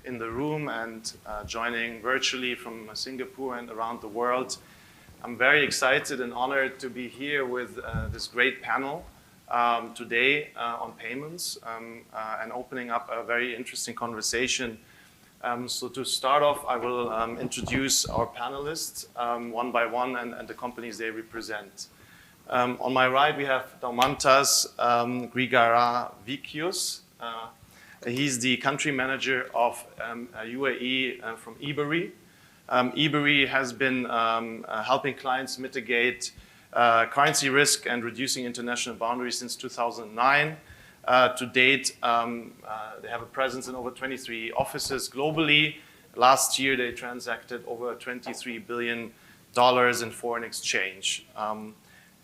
in the room and joining virtually from Singapore and around the world. I'm very excited and honored to be here with this great panel today on payments and opening up a very interesting conversation. So to start off, I will introduce our panelists one by one and the companies they represent. On my right, we have Daumantas Grigaravicius. He's the country manager of UAE from Ebury. Ebury has been helping clients mitigate currency risk and reducing international boundaries since 2009. To date, they have a presence in over 23 offices globally. Last year, they transacted over $23 billion in foreign exchange.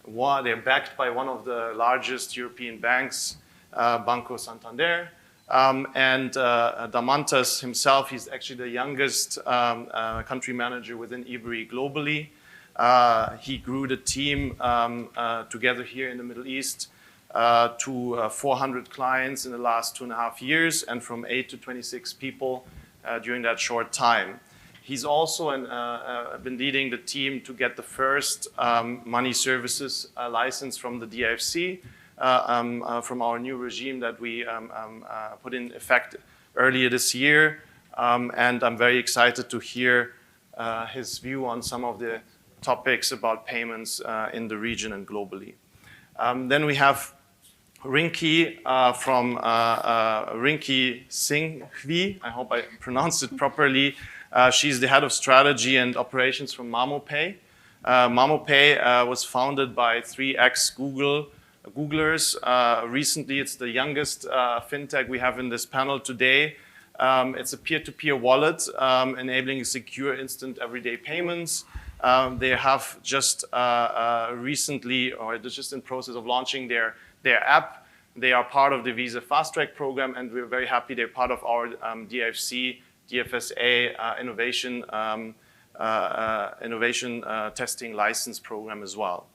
They're backed by one of the largest European banks, Banco Santander. And Daumantas himself, he's actually the youngest country manager within Ebury globally. He grew the team together here in the Middle East to 400 clients in the last 2.5 years, and from 8 to 26 people during that short time. He's also been leading the team to get the first money services license from the DIFCA, from our new regime that we put in effect earlier this year. And I'm very excited to hear his view on some of the topics about payments in the region and globally. Then we have Rinki from Rinki Singhvi. I hope I pronounced it properly. She's the head of strategy and operations from Mamo. Mamo was founded by 3 ex-Googlers. Recently, it's the youngest fintech we have in this panel today. It's a peer-to-peer wallet enabling secure, instant, everyday payments. They have just recently, or they're just in process of launching their app. They are part of the Visa Fast Track program, and we're very happy they're part of our DFSA innovation testing license program as well.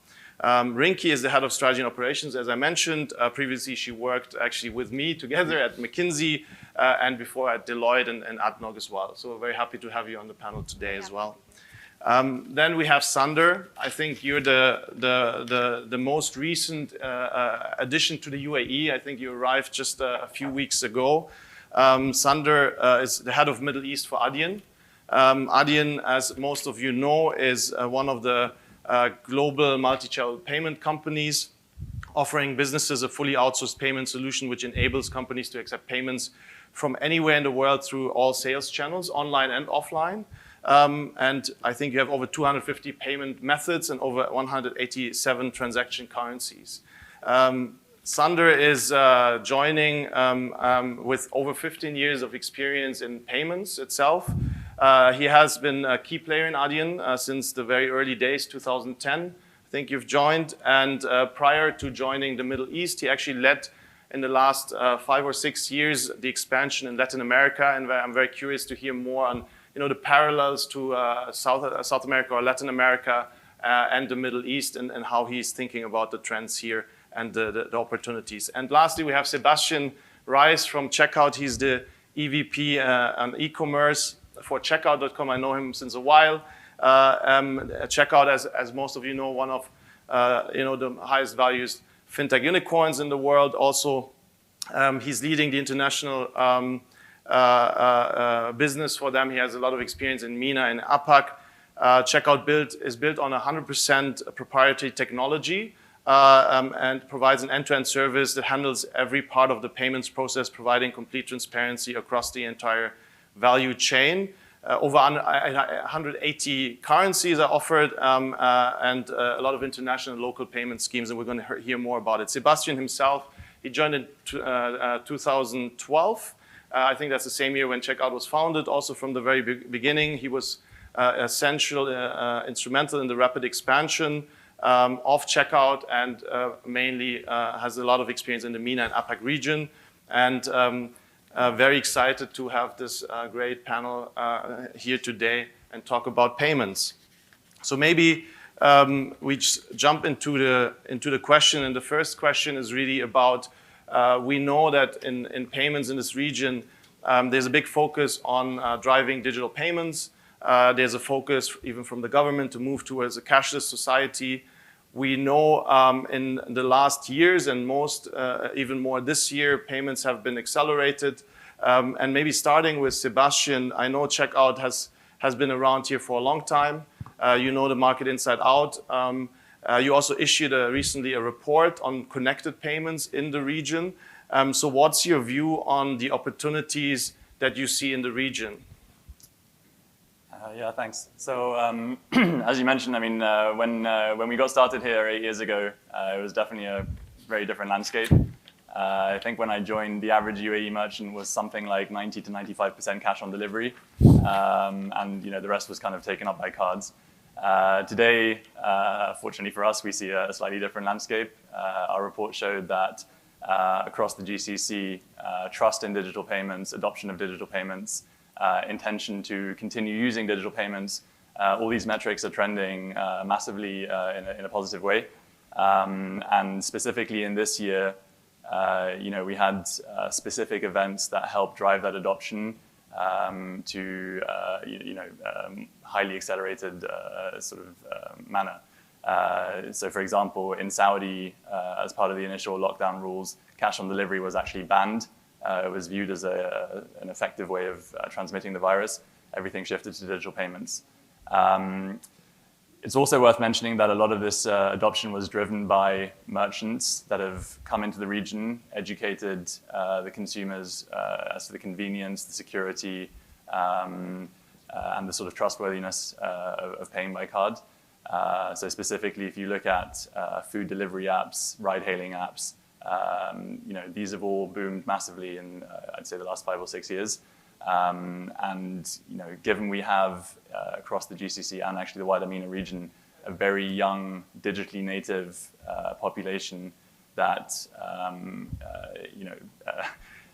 Rinki is the head of strategy and operations, as I mentioned. Previously, she worked actually with me together at McKinsey and before at Deloitte and ADNOC as well. So we're very happy to have you on the panel today as well. Then we have Sander. I think you're the most recent addition to the UAE. I think you arrived just a few weeks ago. Sander is the head of Middle East for Adyen. Adyen, as most of you know, is one of the global multi-channel payment companies offering businesses a fully outsourced payment solution which enables companies to accept payments from anywhere in the world through all sales channels, online and offline. And I think you have over 250 payment methods and over 187 transaction currencies. Sander is joining with over 15 years of experience in payments itself. He has been a key player in Adyen since the very early days, 2010. I think you've joined. And prior to joining the Middle East, he actually led in the last 5 or 6 years the expansion in Latin America. And I'm very curious to hear more on the parallels to South America or Latin America and the Middle East and how he's thinking about the trends here and the opportunities. And lastly, we have Sebastian Reis from Checkout. He's the EVP on e-commerce for Checkout.com. I know him since a while. Checkout, as most of you know, one of the highest values fintech unicorns in the world. Also, he's leading the international business for them. He has a lot of experience in MENA and APAC. Checkout is built on 100% proprietary technology and provides an end-to-end service that handles every part of the payments process, providing complete transparency across the entire value chain. Over 180 currencies are offered and a lot of international and local payment schemes, and we're going to hear more about it. Sebastian himself, he joined in 2012. I think that's the same year when Checkout was founded. Also from the very beginning, he was essential, instrumental in the rapid expansion of Checkout and mainly has a lot of experience in the MENA and APAC region. And very excited to have this great panel here today and talk about payments. So maybe we just jump into the question, and the first question is really about we know that in payments in this region There's a big focus on driving digital payments. There's a focus even from the government to move towards a cashless society. We know in the last years and even more this year, payments have been accelerated. And maybe starting with Sebastian, I know checkout has been around here for a long time. You know the market inside out. You also issued recently a report on connected payments in the region. So what's your view on the opportunities that you see in the region? Yeah, thanks. So as you mentioned, I mean, when we got started here 8 years ago, it was definitely a very different landscape. I think when I joined, the average UAE merchant was something like 90 to 95% cash on delivery, and the rest was kind of taken up by cards. Today, fortunately for us, we see a slightly different landscape. Our report showed that across the GCC, trust in digital payments, adoption of digital payments, intention to continue using digital payments, all these metrics are trending massively in a positive way. And specifically in this year, we had specific events that helped drive that adoption to highly accelerated sort of manner. So for example, in Saudi, as part of the initial lockdown rules, cash on delivery was actually banned. It was viewed as an effective way of transmitting the virus. Everything shifted to digital payments. It's also worth mentioning that a lot of this adoption was driven by merchants that have come into the region, educated the consumers as to the convenience, the security, and the sort of trustworthiness of paying by card. So specifically, if you look at food delivery apps, ride-hailing apps, these have all boomed massively in, I'd say, the last 5 or 6 years. And given we have across the GCC and actually the wider MENA region a very young, digitally native population that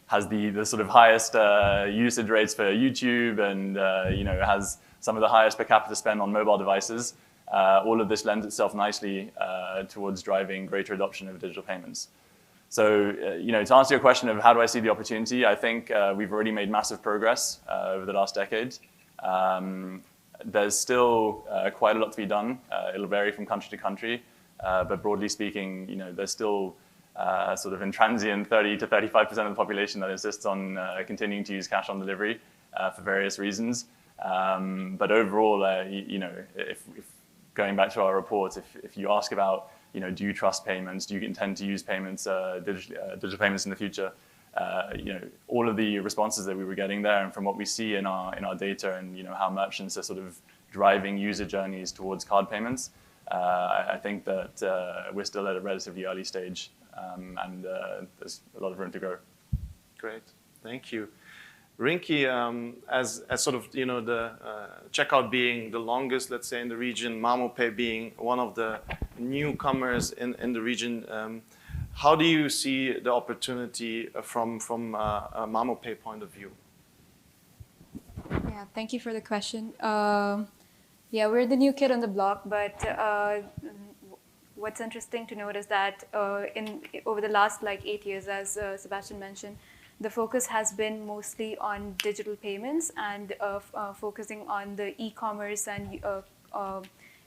has the sort of highest usage rates for YouTube and has some of the highest per capita spend on mobile devices. All of this lends itself nicely towards driving greater adoption of digital payments. So, to answer your question of how do I see the opportunity, I think we've already made massive progress over the last decade. There's still quite a lot to be done. It'll vary from country to country, but broadly speaking, there's still sort of intransient 30 to 35% of the population that insists on continuing to use cash on delivery for various reasons. But overall, if going back to our report, if you ask about do you trust payments? Do you intend to use payments, digital payments in the future? All of the responses that we were getting there, and from what we see in our data, and how merchants are sort of driving user journeys towards card payments, I think that we're still at a relatively early stage, and there's a lot of room to grow. Great, thank you. Rinki, as sort of the checkout being the longest, let's say, in the region, MamoPay being one of the newcomers in the region, how do you see the opportunity from a MamoPay point of view? Yeah, thank you for the question. Yeah, we're the new kid on the block, but what's interesting to note is that over the last 8 years, as Sebastian mentioned, the focus has been mostly on digital payments and focusing on the e-commerce and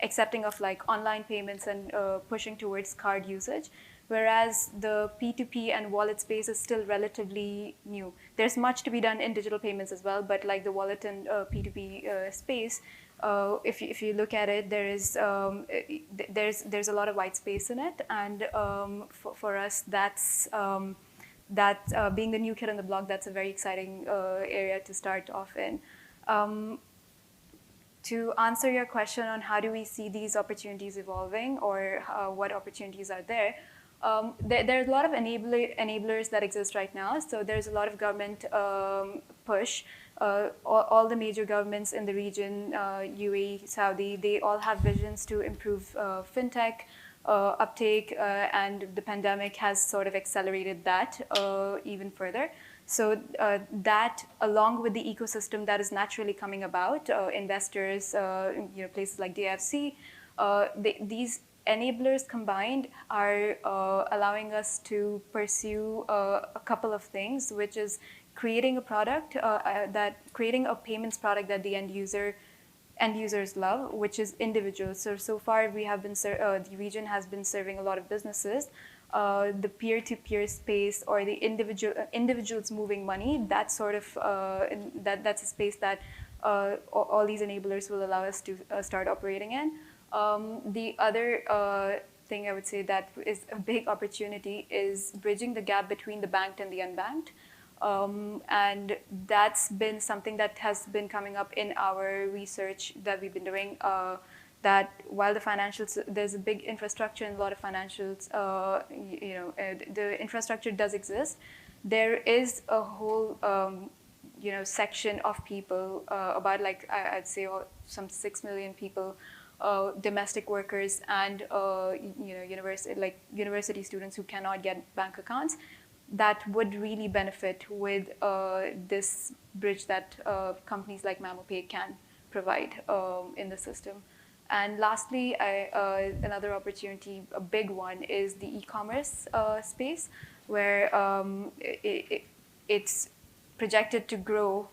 accepting of online payments and pushing towards card usage, whereas the P2P and wallet space is still relatively new. There's much to be done in digital payments as well, but like the wallet and P2P space, if you look at it, there's a lot of white space in it, and for us, being the new kid on the block, that's a very exciting area to start off in. To answer your question on how do we see these opportunities evolving, or what opportunities are there, there's a lot of enablers that exist right now. So there's a lot of government push. All the major governments in the region, UAE, Saudi, they all have visions to improve fintech uptake, and the pandemic has sort of accelerated that even further. So that, along with the ecosystem that is naturally coming about, investors, places like DIFCA, these enablers combined are allowing us to pursue a couple of things, which is creating a product creating a payments product that the end users love, which is individuals. So far we have been the region has been serving a lot of businesses. The peer-to-peer space or the individuals moving money, that sort of that's a space that all these enablers will allow us to start operating in. The other thing I would say that is a big opportunity is bridging the gap between the banked and the unbanked. And that's been something that has been coming up in our research that we've been doing, that while the financials, there's a big infrastructure in a lot of financials, the infrastructure does exist. There is a whole, section of people, about I'd say some 6 million people, domestic workers and university students who cannot get bank accounts, that would really benefit with this bridge that companies like MamoPay can provide in the system. And lastly, another opportunity, a big one, is the e-commerce space, where it's projected to grow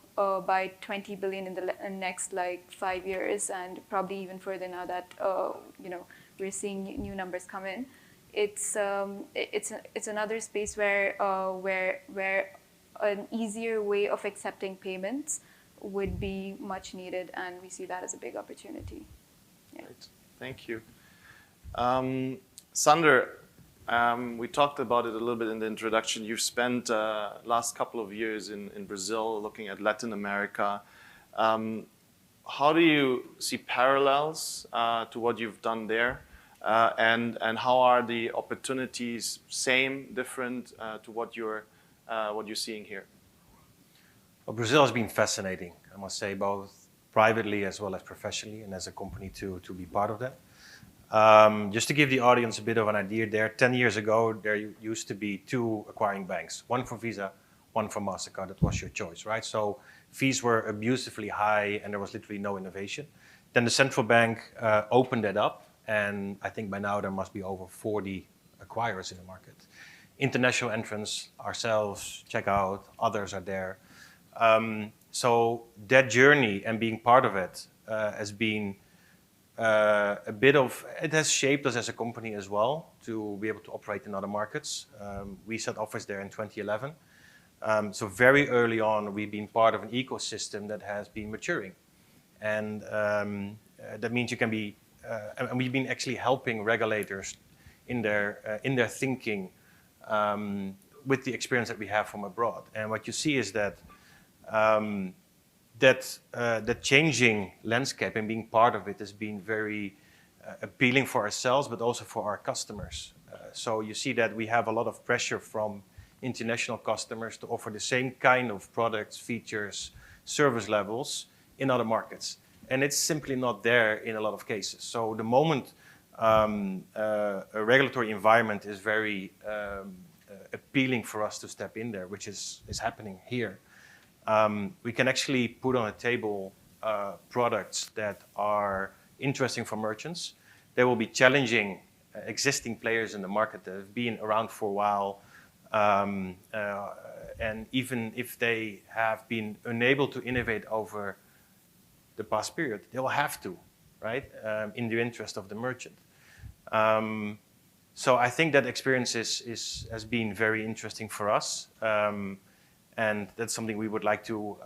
by 20 billion in the next 5 years, and probably even further now that we're seeing new numbers come in. It's another space where an easier way of accepting payments would be much needed, and we see that as a big opportunity. Yeah. Great. Thank you. Sander, we talked about it a little bit in the introduction. You've spent last couple of years in Brazil looking at Latin America. How do you see parallels to what you've done there? And how are the opportunities same, different to what you're seeing here? Well, Brazil has been fascinating, I must say, both privately as well as professionally, and as a company to be part of that. Just to give the audience a bit of an idea, 10 years ago, there used to be 2 acquiring banks, one for Visa, one for MasterCard. That was your choice, right? So fees were abusively high and there was literally no innovation. Then the central bank opened that up, and I think by now there must be over 40 acquirers in the market. International entrants, ourselves, Checkout, others are there. So that journey and being part of it has been it has shaped us as a company as well to be able to operate in other markets. We set office there in 2011. So very early on, we've been part of an ecosystem that has been maturing. And that means you can be, and we've been actually helping regulators in their thinking with the experience that we have from abroad. And what you see is that the changing landscape and being part of it has been very appealing for ourselves, but also for our customers. So you see that we have a lot of pressure from international customers to offer the same kind of products, features, service levels in other markets. And it's simply not there in a lot of cases. So the moment a regulatory environment is very appealing for us to step in there, which is happening here, we can actually put on a table products that are interesting for merchants. They will be challenging existing players in the market that have been around for a while. And even if they have been unable to innovate over the past period, they will have to, right? In the interest of the merchant. So I think that experience has been very interesting for us. And that's something we would like to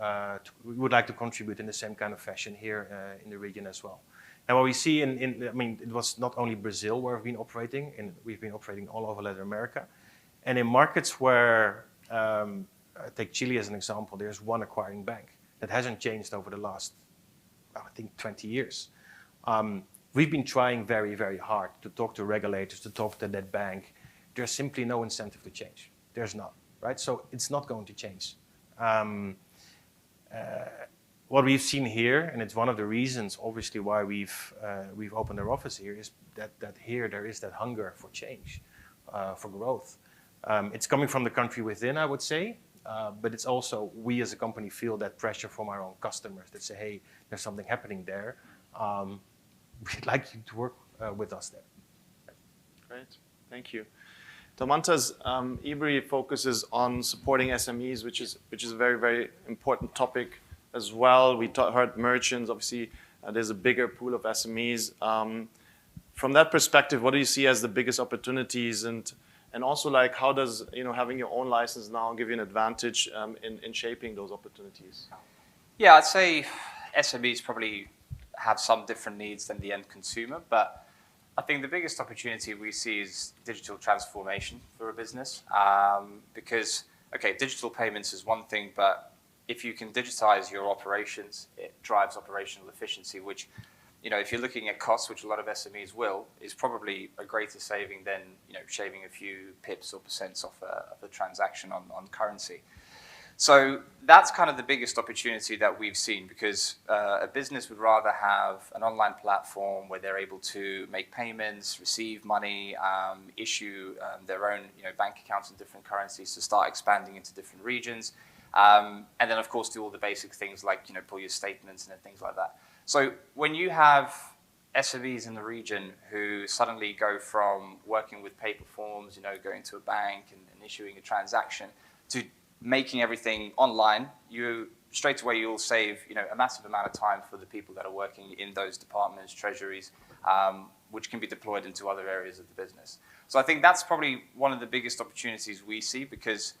contribute in the same kind of fashion here in the region as well. And what we see it was not only Brazil where we've been operating, and we've been operating all over Latin America. And in markets where, take Chile as an example, there's one acquiring bank that hasn't changed over the last, I think, 20 years. We've been trying very, very hard to talk to regulators, to talk to that bank. There's simply no incentive to change. There's none, right? So it's not going to change. What we've seen here, and it's one of the reasons, obviously, why we've opened our office here, is that here there is that hunger for change, for growth. It's coming from the country within, I would say, but it's also we as a company feel that pressure from our own customers that say, hey, there's something happening there. We'd like you to work with us there. Great, thank you. Daumantas, Ebury focuses on supporting SMEs, which is a very, very important topic as well. We heard merchants, obviously, there's a bigger pool of SMEs. From that perspective, what do you see as the biggest opportunities, and also like how does having your own license now give you an advantage in shaping those opportunities? Yeah, I'd say SMEs probably have some different needs than the end consumer, but I think the biggest opportunity we see is digital transformation for a business. Because, okay, digital payments is one thing, but if you can digitize your operations, it drives operational efficiency, which, if you're looking at costs, which a lot of SMEs will, is probably a greater saving than, shaving a few pips or percents off a transaction on currency. So that's kind of the biggest opportunity that we've seen, because a business would rather have an online platform where they're able to make payments, receive money, issue their own bank accounts in different currencies to start expanding into different regions. And then, of course, do all the basic things like pull your statements and things like that. So when you have SMEs in the region who suddenly go from working with paper forms, going to a bank and issuing a transaction, to making everything online, straight away you'll save a massive amount of time for the people that are working in those departments, treasuries, which can be deployed into other areas of the business. So I think that's probably one of the biggest opportunities we see, because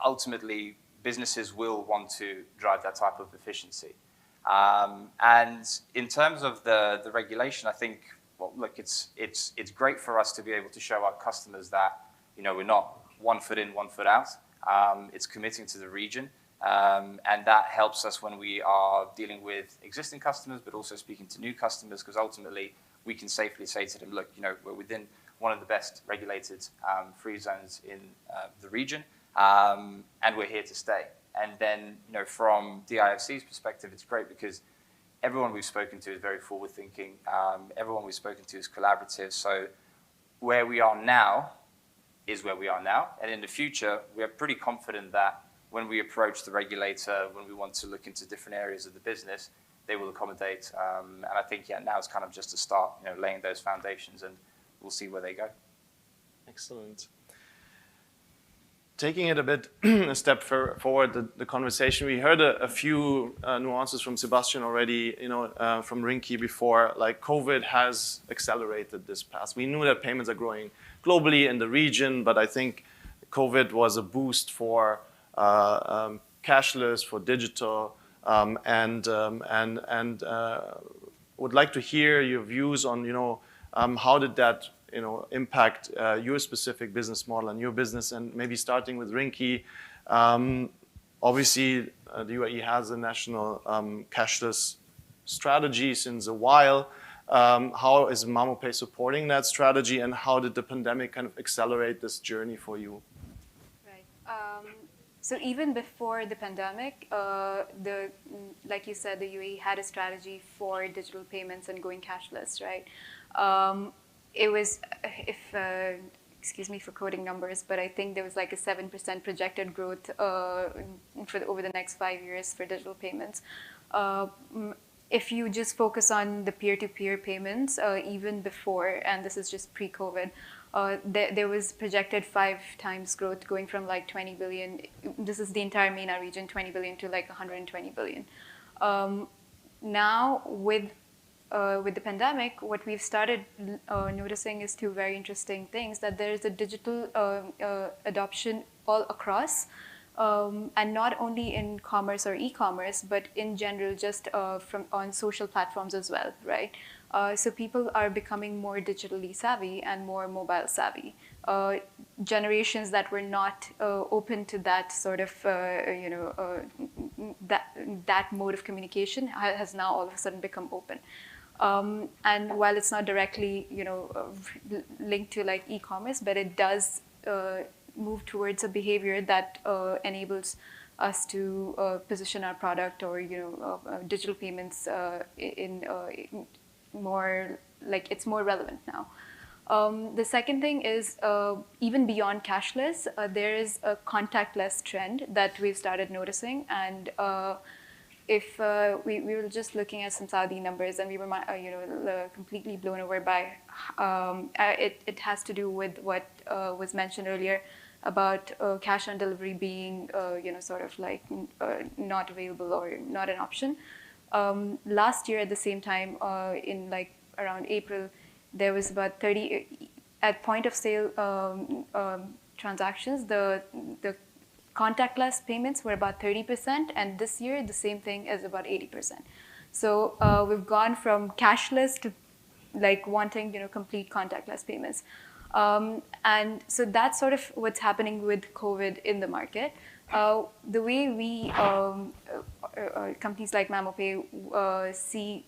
ultimately businesses will want to drive that type of efficiency. And in terms of the regulation, I think, well, look, it's great for us to be able to show our customers that we're not one foot in, 1 foot out. It's committing to the region, and that helps us when we are dealing with existing customers, but also speaking to new customers, because ultimately we can safely say to them, look, we're within one of the best regulated free zones in the region, and we're here to stay. And then, from DIFC's perspective, it's great because everyone we've spoken to is very forward-thinking. Everyone we've spoken to is collaborative. So where we are now is where we are now. And in the future, we are pretty confident that when we approach the regulator, when we want to look into different areas of the business, they will accommodate. And I think, now it's kind of just a start, laying those foundations, and we'll see where they go. Excellent. Taking it a bit a step forward, the conversation, we heard a few nuances from Sebastian already, from Rinki before, like COVID has accelerated this path. We knew that payments are growing globally in the region, but I think COVID was a boost for cashless, for digital, and would like to hear your views on, how did that impact your specific business model and your business, and maybe starting with Rinki. Obviously, the UAE has a national cashless strategy since a while. How is MamoPay supporting that strategy, and how did the pandemic kind of accelerate this journey for you? Right. So even before the pandemic, like you said, the UAE had a strategy for digital payments and going cashless, right? It was, excuse me for quoting numbers, but I think there was like a 7% projected growth over the next 5 years for digital payments. If you just focus on the peer-to-peer payments, even before, and this is just pre-COVID, there was projected 5 times growth, going from like 20 billion, this is the entire MENA region, 20 billion to like 120 billion. Now, with the pandemic, what we've started noticing is 2 very interesting things: that there is a digital adoption all across, and not only in commerce or e-commerce, but in general, just on social platforms as well, right? So people are becoming more digitally savvy and more mobile savvy. Generations that were not open to that sort of, that mode of communication has now all of a sudden become open. And while it's not directly, linked to like e-commerce, but it does move towards a behavior that enables us to position our product or, digital payments in more, like it's more relevant now. The second thing is, even beyond cashless, there is a contactless trend that we've started noticing, and if we were just looking at some Saudi numbers, and we were completely blown away by it has to do with what was mentioned earlier about cash on delivery being sort of like not available or not an option. Last year at the same time, in like around April, there was about 30 at point of sale transactions. The contactless payments were about 30%, and this year the same thing is about 80%. So we've gone from cashless to like wanting complete contactless payments, and so that's sort of what's happening with COVID in the market. The way we companies like Mamo Pay see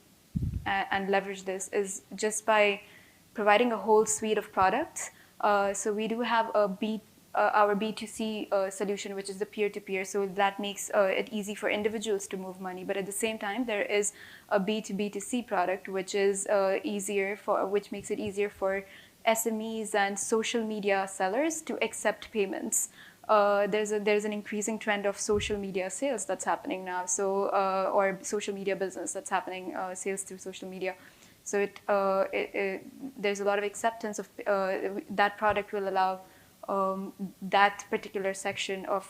and leverage this is just by providing a whole suite of products. So we do have our B2C solution, which is the peer-to-peer. So that makes it easy for individuals to move money. But at the same time, there is a B2B2C product, which is which makes it easier for SMEs and social media sellers to accept payments. There's an increasing trend of social media sales that's happening now. So or social media business that's happening, sales through social media. So there's a lot of acceptance of that product will allow that particular section of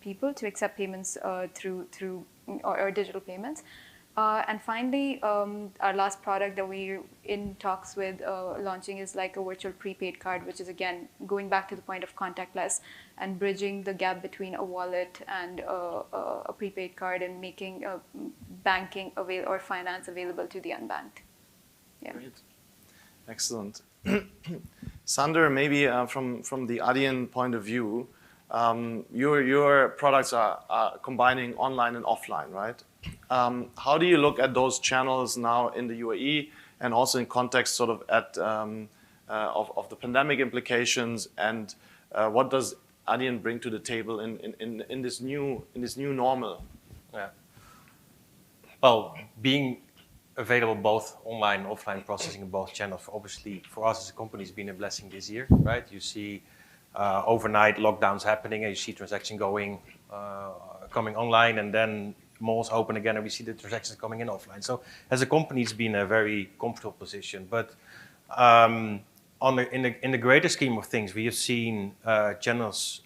people to accept payments through or digital payments. And finally, our last product that we're in talks with launching is like a virtual prepaid card, which is again going back to the point of contactless and bridging the gap between a wallet and a prepaid card and making banking or finance available to the unbanked. Yeah. Great. Excellent. Sander, maybe from the Adyen point of view, your products are combining online and offline, right? How do you look at those channels now in the UAE, and also in context sort of of the pandemic implications, and what does Adyen bring to the table in this new normal? Yeah. Well, being available both online and offline processing in both channels, obviously for us as a company has been a blessing this year, right? You see overnight lockdowns happening, and you see transactions coming online, and then malls open again, and we see the transactions coming in offline. So as a company, it's been a very comfortable position. But in the greater scheme of things, we have seen channels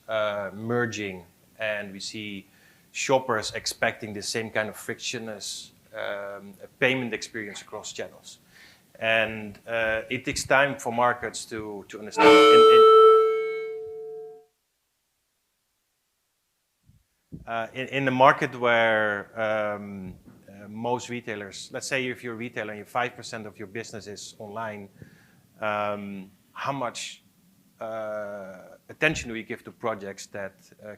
merging, and we see shoppers expecting the same kind of frictionless payment experience across channels. And it takes time for markets to understand. In the market where most retailers, let's say if you're a retailer and 5% of your business is online, how much attention do you give to projects that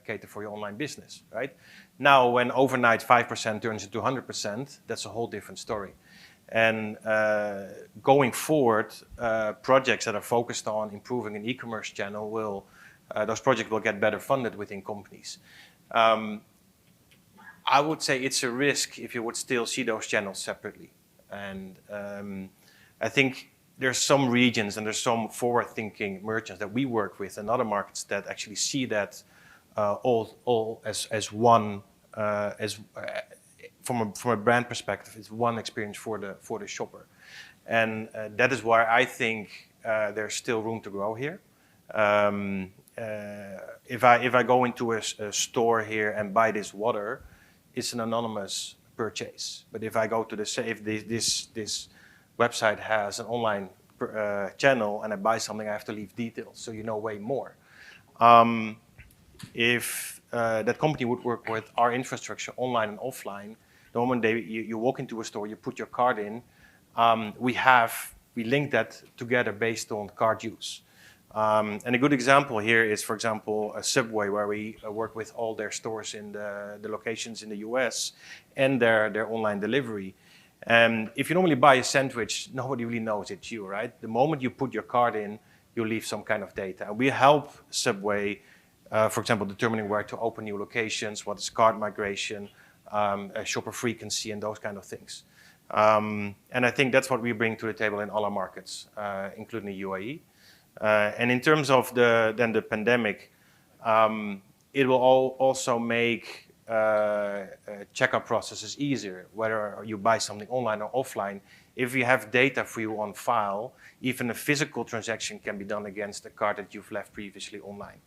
cater for your online business, right? Now, when overnight 5% turns into 100%, that's a whole different story. And going forward, projects that are focused on improving an e-commerce channel those projects will get better funded within companies. I would say it's a risk if you would still see those channels separately. And I think there's some regions and there's some forward-thinking merchants that we work with in other markets that actually see that all as one, from a brand perspective, it's one experience for the shopper. And that is why I think there's still room to grow here. If I go into a store here and buy this water, it's an anonymous purchase. But if I go to if this website has an online channel and I buy something, I have to leave details, so you know way more. If that company would work with our infrastructure online and offline, the moment you walk into a store, you put your card in, we link that together based on card use. And a good example here is, for example, a Subway, where we work with all their stores in the locations in the US and their online delivery. And if you normally buy a sandwich, nobody really knows it's you, right? The moment you put your card in, you leave some kind of data. And we help Subway, for example, determining where to open new locations, what is card migration, shopper frequency, and those kind of things. And I think that's what we bring to the table in all our markets, including the UAE. And in terms of the pandemic, it will also make checkout process is easier, whether you buy something online or offline. If you have data for you on file, even a physical transaction can be done against a card that you've left previously online.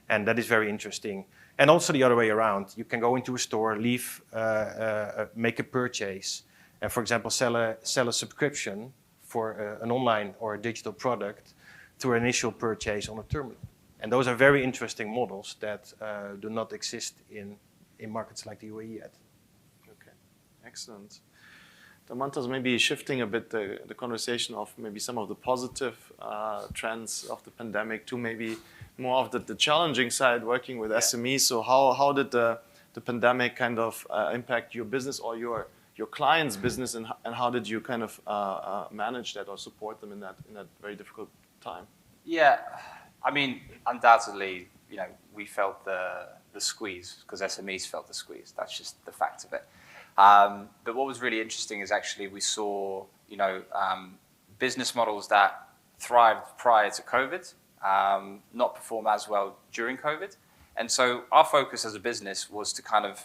And that is very interesting. And also the other way around. You can go into a store, make a purchase, and for example, sell a subscription for an online or a digital product through an initial purchase on a terminal. And those are very interesting models that do not exist in markets like the UAE yet. Okay, excellent. Daumantas, maybe shifting a bit the conversation of maybe some of the positive trends of the pandemic to maybe more of the challenging side, working with SMEs. So how did the pandemic kind of impact your business or your clients' business, and how did you kind of manage that or support them in that very difficult time? Yeah, I mean, undoubtedly, we felt the squeeze because SMEs felt the squeeze. That's just the fact of it. But what was really interesting is actually we saw, business models that thrived prior to COVID not perform as well during COVID. And so our focus as a business was to kind of,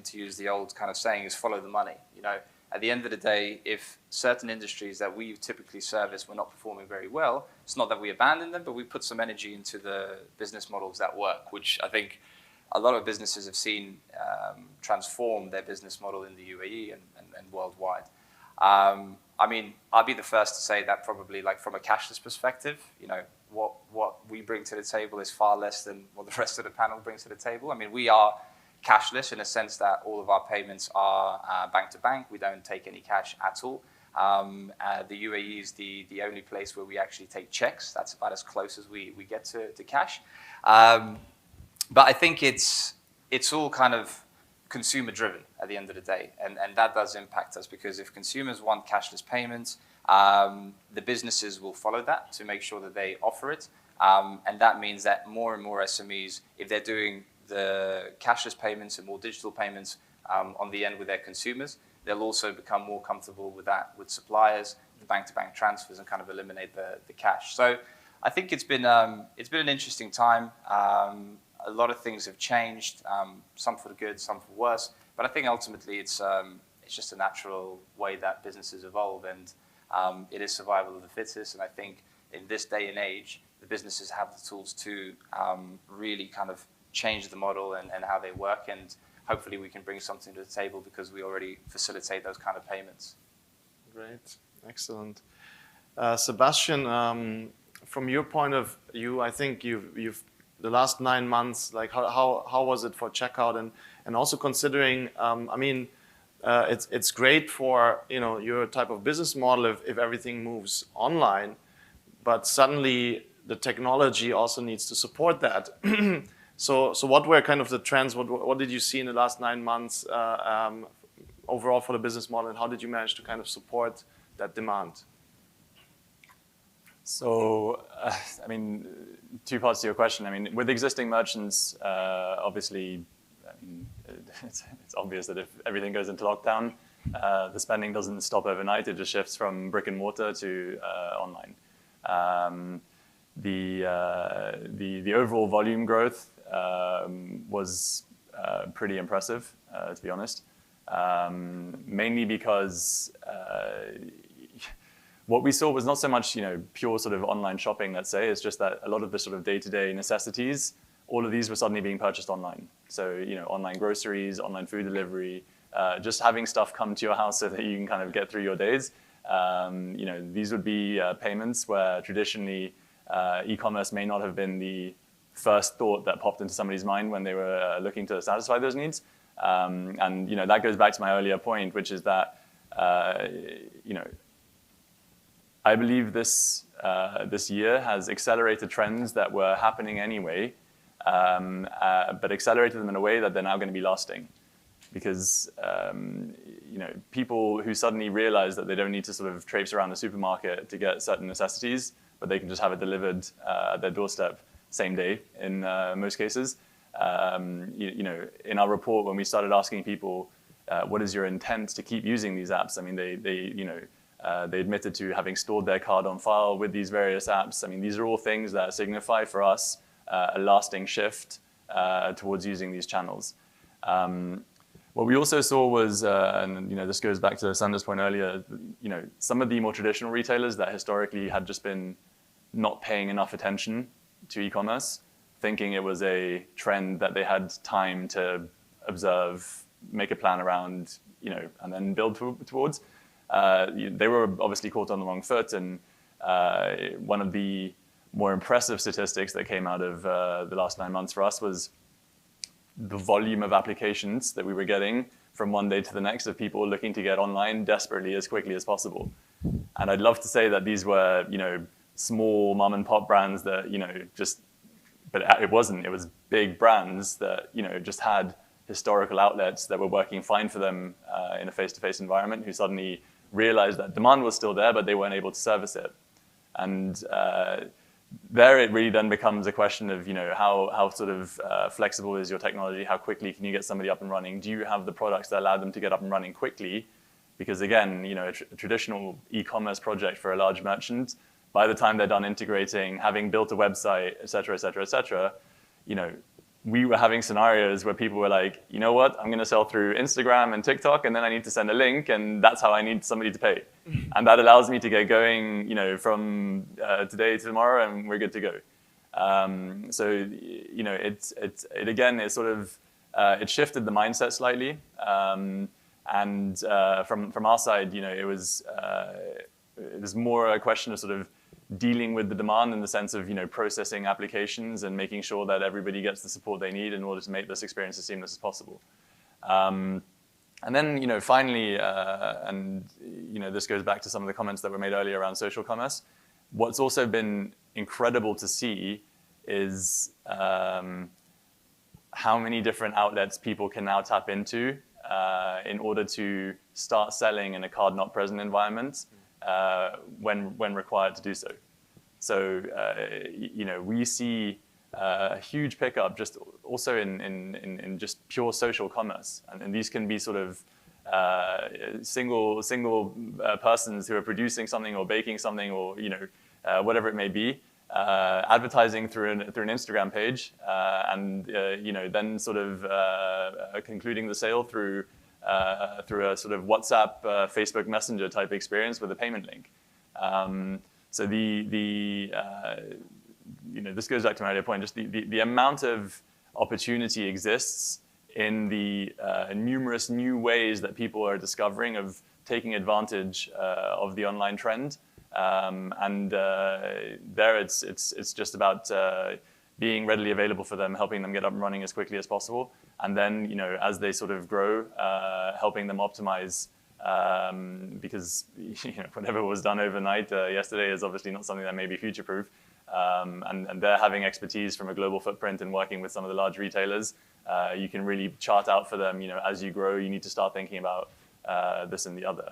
to use the old kind of saying, is follow the money. At the end of the day, if certain industries that we typically service were not performing very well, it's not that we abandoned them, but we put some energy into the business models that work, which I think a lot of businesses have seen transform their business model in the UAE and worldwide. I'll be the first to say that probably, like, from a cashless perspective, what we bring to the table is far less than what the rest of the panel brings to the table. We are cashless in a sense that all of our payments are bank to bank. We don't take any cash at all. The UAE is the only place where we actually take checks. That's about as close as we get to cash. But I think it's all kind of consumer driven at the end of the day. And that does impact us, because if consumers want cashless payments, the businesses will follow that to make sure that they offer it. And that means that more and more SMEs, if they're doing the cashless payments and more digital payments on the end with their consumers, they'll also become more comfortable with that with suppliers, the bank-to-bank transfers, and kind of eliminate the cash. So I think it's been an interesting time. A lot of things have changed, some for the good, some for worse. But I think ultimately it's just a natural way that businesses evolve, and it is survival of the fittest. And I think in this day and age, the businesses have the tools to really kind of change the model and how they work, and hopefully we can bring something to the table because we already facilitate those kind of payments. Great, excellent. Sebastian, from your point of view, I think you've the last 9 months, like how was it for checkout, and also considering, it's great for your type of business model if everything moves online, but suddenly the technology also needs to support that. So what were kind of the trends? What did you see in the last 9 months overall for the business model, and how did you manage to kind of support that demand? So, two parts to your question. With existing merchants, obviously, it's obvious that if everything goes into lockdown, the spending doesn't stop overnight. It just shifts from brick and mortar to online. The overall volume growth was pretty impressive, to be honest. Mainly because what we saw was not so much, pure sort of online shopping, let's say. It's just that a lot of the sort of day-to-day necessities, all of these were suddenly being purchased online. So, online groceries, online food delivery, just having stuff come to your house so that you can kind of get through your days. These would be payments where traditionally e-commerce may not have been the first thought that popped into somebody's mind when they were looking to satisfy those needs. And that goes back to my earlier point, which is that, I believe this year has accelerated trends that were happening anyway, but accelerated them in a way that they're now going to be lasting. Because people who suddenly realize that they don't need to sort of traipse around the supermarket to get certain necessities, but they can just have it delivered at their doorstep same day in most cases. In our report, when we started asking people, what is your intent to keep using these apps? They admitted to having stored their card on file with these various apps. These are all things that signify for us a lasting shift towards using these channels. What we also saw was, and this goes back to Sander's point earlier, some of the more traditional retailers that historically had just been not paying enough attention to e-commerce, thinking it was a trend that they had time to observe, make a plan around, and then build towards. They were obviously caught on the wrong foot, and one of the more impressive statistics that came out of the last 9 months for us was the volume of applications that we were getting from one day to the next of people looking to get online desperately as quickly as possible. And I'd love to say that these were, small mom and pop brands that, but it wasn't. It was big brands that, just had historical outlets that were working fine for them in a face-to-face environment, who suddenly realized that demand was still there, but they weren't able to service it. And there it really then becomes a question of, how sort of flexible is your technology? How quickly can you get somebody up and running? Do you have the products that allow them to get up and running quickly? Because again, a traditional e-commerce project for a large merchant, by the time they're done integrating, having built a website, et cetera, we were having scenarios where people were like, you know what, I'm going to sell through Instagram and TikTok, and then I need to send a link, and that's how I need somebody to pay. And that allows me to get going, from today to tomorrow, and we're good to go. So, it again is sort of, it shifted the mindset slightly. And from our side, it was more a question of sort of dealing with the demand in the sense of, processing applications and making sure that everybody gets the support they need in order to make this experience as seamless as possible. And then, finally, this goes back to some of the comments that were made earlier around social commerce. What's also been incredible to see is how many different outlets people can now tap into in order to start selling in a card-not-present environment when required to do so. So, we see a huge pickup just also in just pure social commerce. And these can be sort of single persons who are producing something or baking something or, whatever it may be, advertising through an Instagram page, and then sort of concluding the sale through a sort of WhatsApp, Facebook Messenger type experience with a payment link. So this goes back to my earlier point. Just the amount of opportunity exists in the numerous new ways that people are discovering of taking advantage of the online trend. There it's just about being readily available for them, helping them get up and running as quickly as possible, and then as they sort of grow, helping them optimize, because whatever was done overnight yesterday is obviously not something that may be future-proof, and they're having expertise from a global footprint and working with some of the large retailers. You can really chart out for them. As you grow, you need to start thinking about this and the other.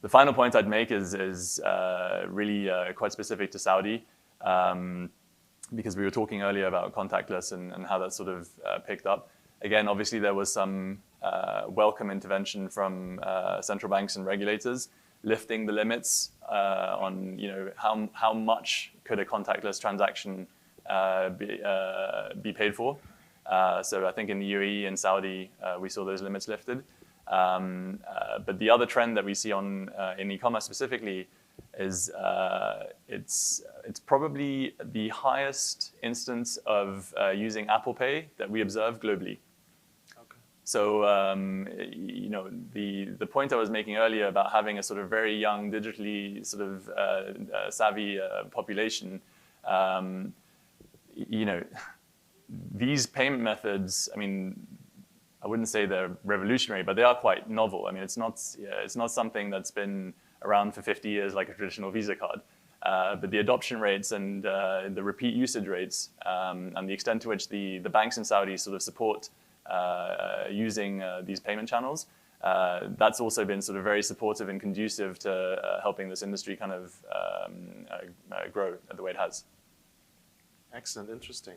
The final point I'd make is really quite specific to Saudi, because we were talking earlier about contactless and how that sort of picked up. Again, obviously there was some welcome intervention from central banks and regulators, lifting the limits on how much could a contactless transaction be paid for. So I think in the UAE and Saudi we saw those limits lifted. But the other trend that we see in e-commerce specifically is it's probably the highest instance of using Apple Pay that we observe globally. Okay. So the point I was making earlier about having a sort of very young, digitally sort of savvy population, these payment methods, I wouldn't say they're revolutionary, but they are quite novel. It's not something that's been around for 50 years like a traditional Visa card. But the adoption rates and the repeat usage rates and the extent to which the banks in Saudi sort of support using these payment channels, that's also been sort of very supportive and conducive to helping this industry kind of grow the way it has. Excellent, interesting.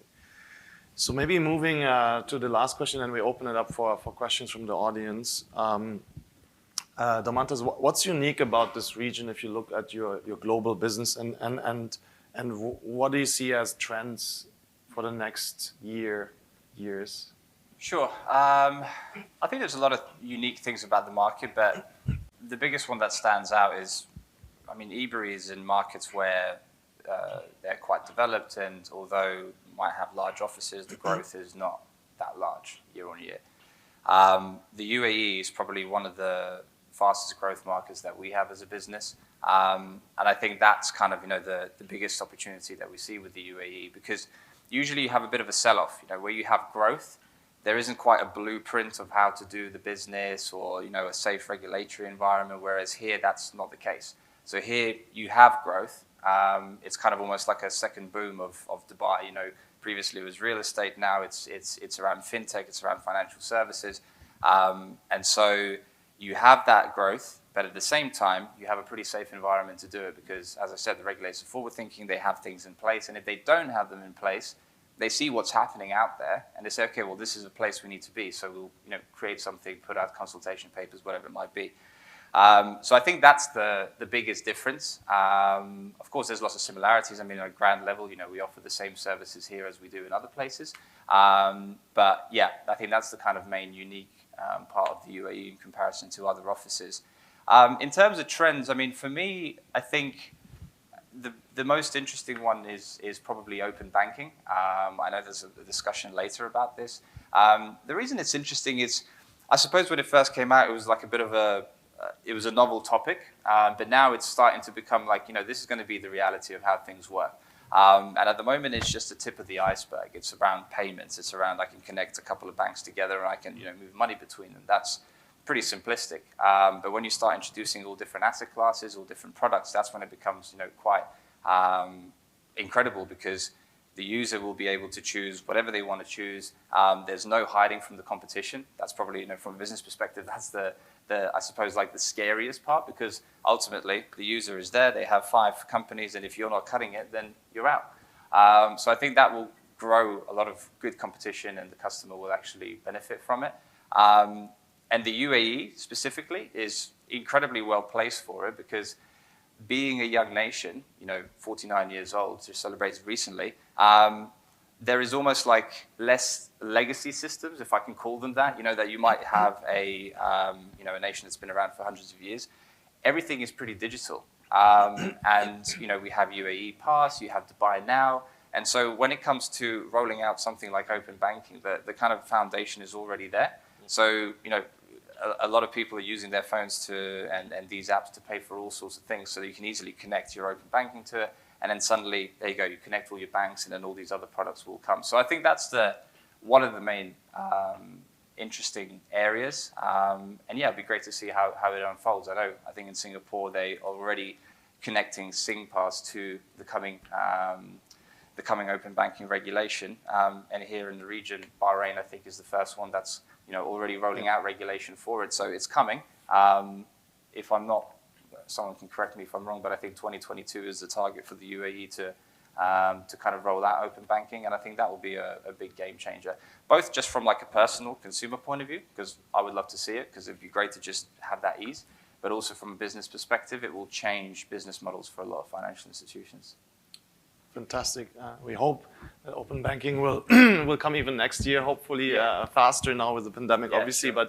So maybe moving to the last question, and we open it up for questions from the audience. Daumantas, what's unique about this region if you look at your global business, and what do you see as trends for the next years? Sure. I think there's a lot of unique things about the market, but the biggest one that stands out is, I mean, Ebury is in markets where they're quite developed, and although might have large offices, the growth is not that large year on year. The UAE is probably one of the fastest growth markets that we have as a business. And I think that's kind of, the biggest opportunity that we see with the UAE, because usually you have a bit of a sell-off, where you have growth. There isn't quite a blueprint of how to do the business or, a safe regulatory environment, whereas here that's not the case. So here you have growth. It's kind of almost like a second boom of Dubai. Previously it was real estate. Now it's around fintech. It's around financial services. And so you have that growth, but at the same time, you have a pretty safe environment to do it because, as I said, the regulators are forward-thinking. They have things in place. And if they don't have them in place, they see what's happening out there and they say, okay, well, this is a place we need to be. So we'll create something, put out consultation papers, whatever it might be. So I think that's the biggest difference. Of course, there's lots of similarities. I mean, at ground level, we offer the same services here as we do in other places. But yeah, I think that's the kind of main unique part of the UAE in comparison to other offices. In terms of trends, I mean, for me, I think the most interesting one is probably open banking. I know there's a discussion later about this. The reason it's interesting is, I suppose when it first came out, it was like a bit of it was a novel topic, but now it's starting to become like, this is going to be the reality of how things work. And at the moment, it's just the tip of the iceberg. It's around payments. It's around I can connect a couple of banks together and I can move money between them. That's pretty simplistic. But when you start introducing all different asset classes, all different products, that's when it becomes quite incredible, because the user will be able to choose whatever they want to choose. There's no hiding from the competition. That's probably, from a business perspective, that's the I suppose like the scariest part, because ultimately the user is there. They have 5 companies, and if you're not cutting it, then you're out. So I think that will grow a lot of good competition, and the customer will actually benefit from it. And the UAE specifically is incredibly well placed for it, because being a young nation, 49 years old, just celebrated recently, there is almost like less legacy systems, if I can call them that, that you might have a nation that's been around for hundreds of years. Everything is pretty digital. And, we have UAE Pass, you have Dubai Now. And so when it comes to rolling out something like open banking, the kind of foundation is already there. So, a lot of people are using their phones and these apps to pay for all sorts of things, so that you can easily connect your open banking to it, and then suddenly, there you go, you connect all your banks, and then all these other products will come. So I think that's one of the main interesting areas. And yeah, it'd be great to see how it unfolds. I think in Singapore, they are already connecting SingPass to the coming open banking regulation. And here in the region, Bahrain, I think, is the first one that's already rolling out regulation for it. So it's coming. If I'm not, someone can correct me if I'm wrong, but I think 2022 is the target for the UAE to kind of roll out open banking. And I think that will be a big game changer, both just from like a personal consumer point of view, because I would love to see it, because it'd be great to just have that ease, but also from a business perspective, it will change business models for a lot of financial institutions. Fantastic. We hope that open banking will will come even next year, hopefully faster now with the pandemic, obviously. Sure.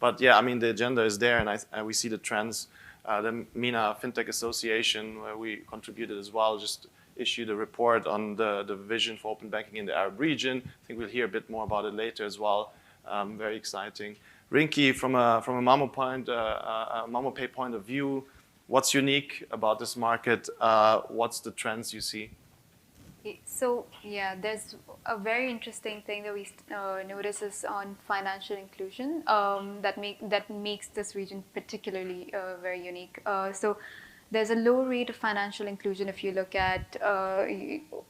But yeah, I mean, the agenda is there, and we see the trends. The MENA FinTech Association, where we contributed as well, just issued a report on the vision for open banking in the Arab region. I think we'll hear a bit more about it later as well. Very exciting. Rinki, from a Mamo Pay point of view, what's unique about this market? What's the trends you see? So yeah, there's a very interesting thing that we notice is on financial inclusion that makes this region particularly very unique. So there's a low rate of financial inclusion if you look at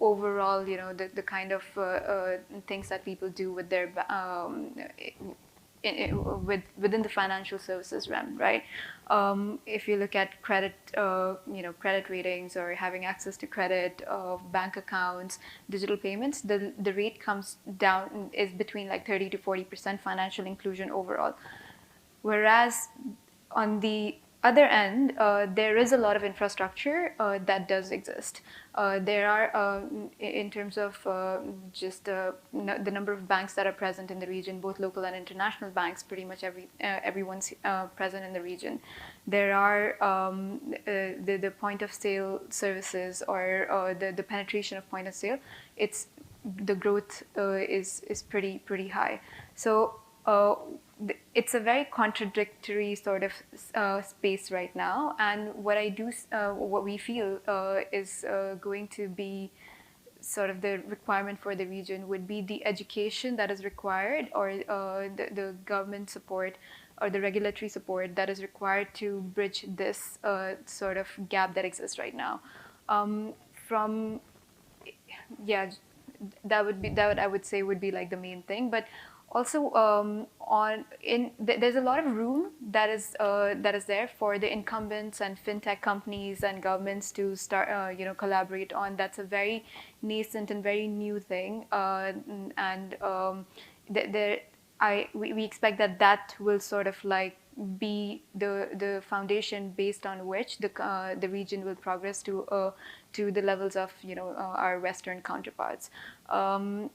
overall, the kind of things that people do with their within the financial services realm, right? If you look at credit, credit ratings or having access to credit, bank accounts, digital payments, the rate comes down, is between like 30 to 40% financial inclusion overall. Whereas on the other end, there is a lot of infrastructure that does exist. There are, in terms of just the number of banks that are present in the region, both local and international banks, pretty much everyone's present in the region. There are the point of sale services, or the penetration of point of sale. The growth is pretty high. So it's a very contradictory sort of space right now, and what we feel is going to be sort of the requirement for the region would be the education that is required, or the government support or the regulatory support that is required to bridge this sort of gap that exists right now. That I would say would be like the main thing, but also there's a lot of room that is there for the incumbents and fintech companies and governments to start collaborate on. That's a very nascent and very new thing, we expect that will sort of like be the foundation based on which the region will progress to the levels of our Western counterparts. I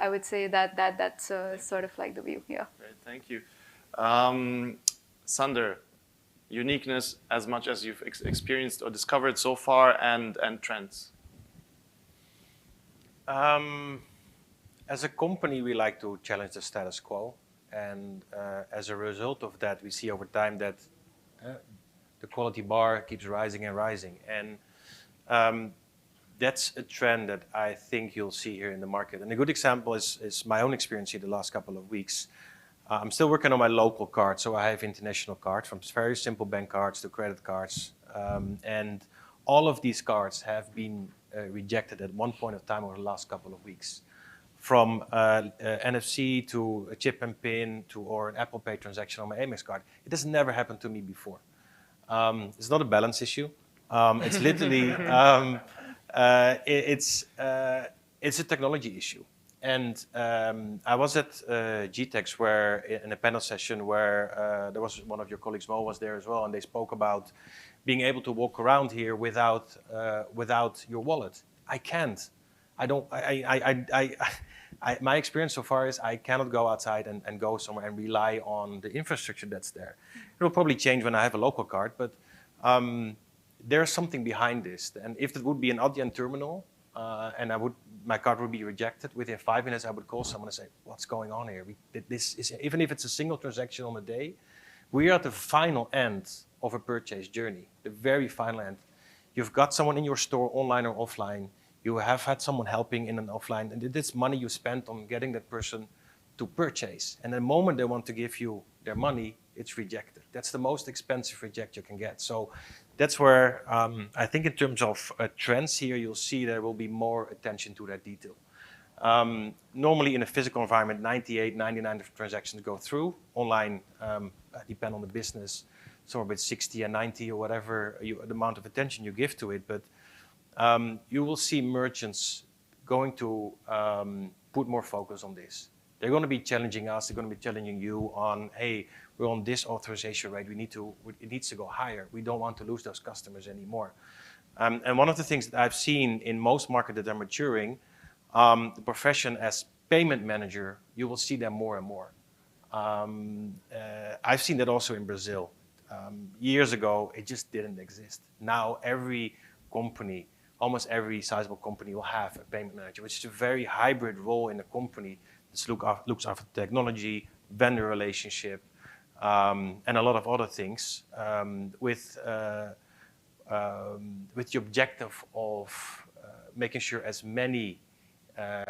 would say that's sort of like the view. Yeah. Great, thank you. Sander, uniqueness as much as you've experienced or discovered so far, and trends. As a company, we like to challenge the status quo, and as a result of that, we see over time that the quality bar keeps rising and rising, and that's a trend that I think you'll see here in the market. And a good example is my own experience here the last couple of weeks. I'm still working on my local card, so I have international cards, from very simple bank cards to credit cards. And all of these cards have been rejected at one point of time over the last couple of weeks. From NFC to a chip and pin or an Apple Pay transaction on my Amex card. It has never happened to me before. It's not a balance issue. It's literally... it's a technology issue, and I was at GTEx in a panel session where there was one of your colleagues, Mo, was there as well, and they spoke about being able to walk around here without your wallet. I can't. I don't. My experience so far is I cannot go outside and go somewhere and rely on the infrastructure that's there. It will probably change when I have a local card, but. There's something behind this, and if it would be an Adyen terminal, and my card would be rejected, within 5 minutes I would call someone and say, "What's going on here? Even if it's a single transaction on a day, we are at the final end of a purchase journey, the very final end. You've got someone in your store, online or offline. You have had someone helping in an offline, and it's money you spent on getting that person to purchase. And the moment they want to give you their money, it's rejected. That's the most expensive reject you can get. So that's where I think in terms of trends here, you'll see there will be more attention to that detail. Normally in a physical environment, 99 of transactions go through. Online, depend on the business, somewhere between 60 and 90 or whatever the amount of attention you give to it. But you will see merchants going to put more focus on this. They're going to be challenging us. They're going to be challenging you on, hey, we're on this authorization rate. It needs to go higher. We don't want to lose those customers anymore. And one of the things that I've seen in most markets that are maturing, the profession as payment manager, you will see them more and more. I've seen that also in Brazil. Years ago, it just didn't exist. Now every company, almost every sizable company will have a payment manager, which is a very hybrid role in a company. This looks after technology, vendor relationship, and a lot of other things, with the objective of making sure as many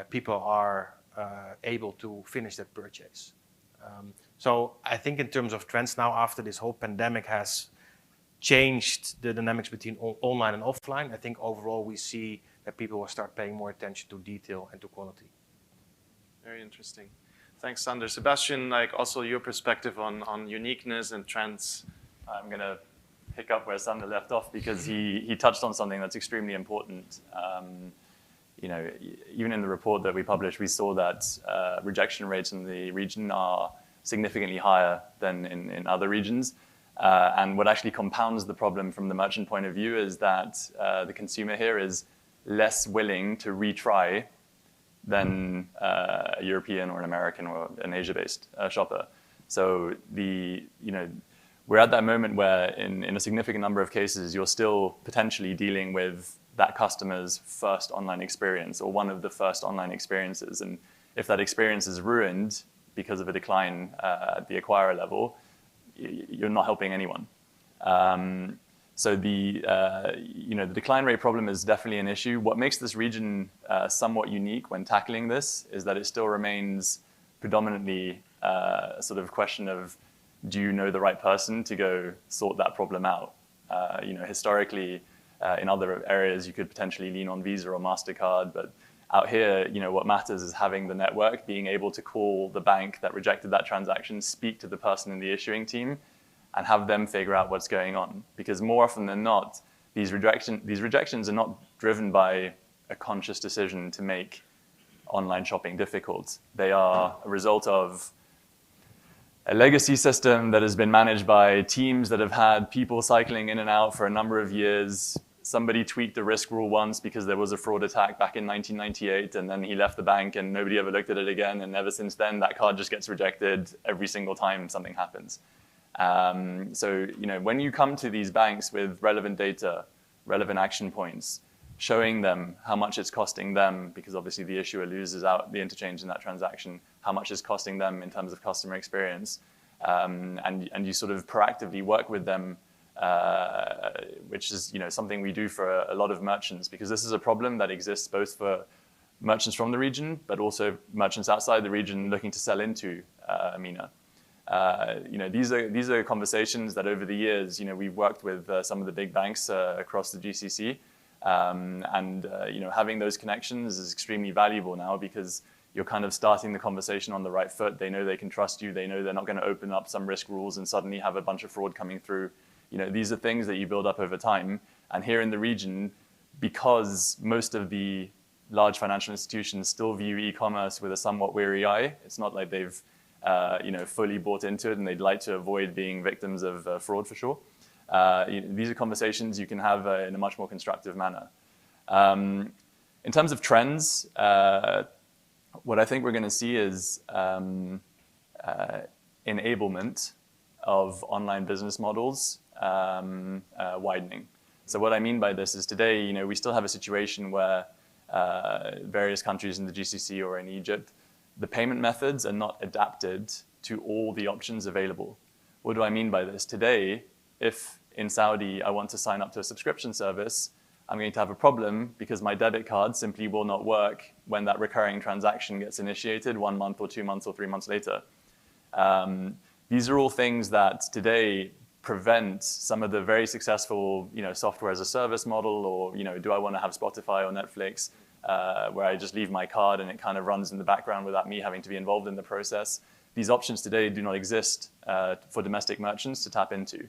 people are able to finish that purchase. So I think in terms of trends now, after this whole pandemic has changed the dynamics between online and offline, I think overall we see that people will start paying more attention to detail and to quality. Very interesting. Thanks, Sander. Sebastian, like also your perspective on uniqueness and trends. I'm going to pick up where Sander left off because he touched on something that's extremely important. Even in the report that we published, we saw that rejection rates in the region are significantly higher than in other regions. And what actually compounds the problem from the merchant point of view is that the consumer here is less willing to retry than a European or an American or an Asia-based shopper. So we're at that moment where in a significant number of cases, you're still potentially dealing with that customer's first online experience or one of the first online experiences. And if that experience is ruined because of a decline at the acquirer level, you're not helping anyone. So the decline rate problem is definitely an issue. What makes this region somewhat unique when tackling this is that it still remains predominantly a sort of question of, do you know the right person to go sort that problem out? Historically, in other areas, you could potentially lean on Visa or MasterCard, but out here, what matters is having the network, being able to call the bank that rejected that transaction, speak to the person in the issuing team, and have them figure out what's going on. Because more often than not, these rejections are not driven by a conscious decision to make online shopping difficult. They are a result of a legacy system that has been managed by teams that have had people cycling in and out for a number of years. Somebody tweaked the risk rule once because there was a fraud attack back in 1998, and then he left the bank and nobody ever looked at it again. And ever since then, that card just gets rejected every single time something happens. So when you come to these banks with relevant data, relevant action points, showing them how much it's costing them, because obviously the issuer loses out the interchange in that transaction, how much it's costing them in terms of customer experience, and you sort of proactively work with them, which is something we do for a lot of merchants, because this is a problem that exists both for merchants from the region, but also merchants outside the region looking to sell into MENA. These are conversations that over the years, we've worked with some of the big banks across the GCC. Having those connections is extremely valuable now, because you're kind of starting the conversation on the right foot. They know they can trust you. They know they're not going to open up some risk rules and suddenly have a bunch of fraud coming through. These are things that you build up over time. And here in the region, because most of the large financial institutions still view e-commerce with a somewhat weary eye, it's not like they've fully bought into it, and they'd like to avoid being victims of fraud for sure. These are conversations you can have in a much more constructive manner. In terms of trends, what I think we're going to see is enablement of online business models widening. So what I mean by this is today, we still have a situation where various countries in the GCC or in Egypt, the payment methods are not adapted to all the options available. What do I mean by this? Today, if in Saudi I want to sign up to a subscription service, I'm going to have a problem because my debit card simply will not work when that recurring transaction gets initiated 1 month or 2 months or 3 months later. These are all things that today prevent some of the very successful software as a service model, or do I want to have Spotify or Netflix where I just leave my card and it kind of runs in the background without me having to be involved in the process. These options today do not exist for domestic merchants to tap into.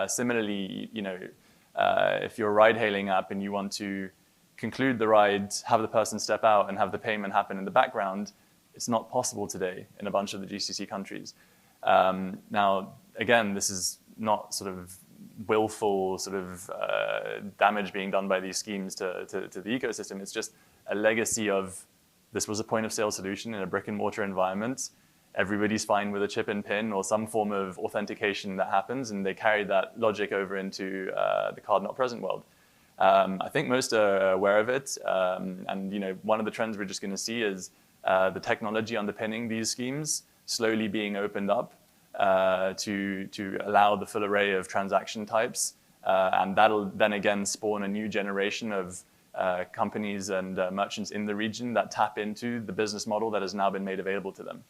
Similarly, if you're a ride-hailing app and you want to conclude the ride, have the person step out and have the payment happen in the background, it's not possible today in a bunch of the GCC countries. Now, again, this is not sort of willful sort of damage being done by these schemes to the ecosystem. It's just a legacy of this was a point of sale solution in a brick and mortar environment. Everybody's fine with a chip and pin or some form of authentication that happens, and they carry that logic over into the card not present world. I think most are aware of it, and one of the trends we're just going to see is the technology underpinning these schemes slowly being opened up to allow the full array of transaction types, and that'll then again spawn a new generation of companies and merchants in the region that tap into the business model that has now been made available to them.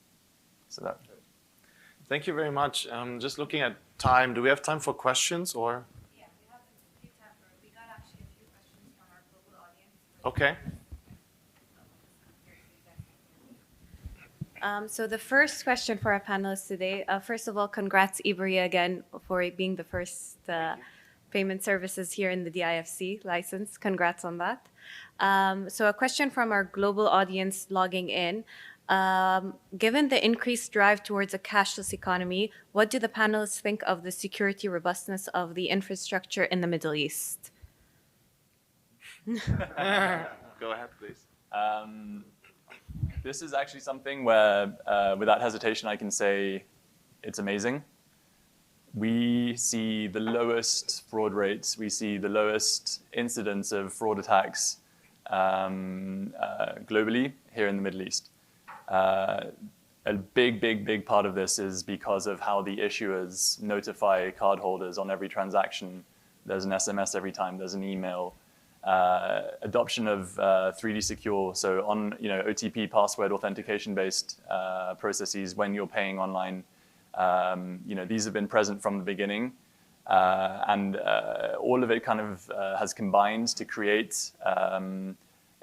So that. Thank you very much. Just looking at time, do we have time for questions or? Yeah, we have a few time for, we got actually a few questions from our global audience. Okay. So the first question for our panelists today, first of all, congrats Ebury again for being the first payment services here in the DIFC license. Congrats on that. So a question from our global audience logging in. Given the increased drive towards a cashless economy, what do the panelists think of the security robustness of the infrastructure in the Middle East? Go ahead, please. This is actually something where, without hesitation, I can say it's amazing. We see the lowest fraud rates. We see the lowest incidence of fraud attacks globally here in the Middle East. A big part of this is because of how the issuers notify cardholders on every transaction. There's an SMS every time. There's an email. Adoption of 3D secure, so on OTP password authentication-based processes when you're paying online. These have been present from the beginning, and all of it kind of has combined to create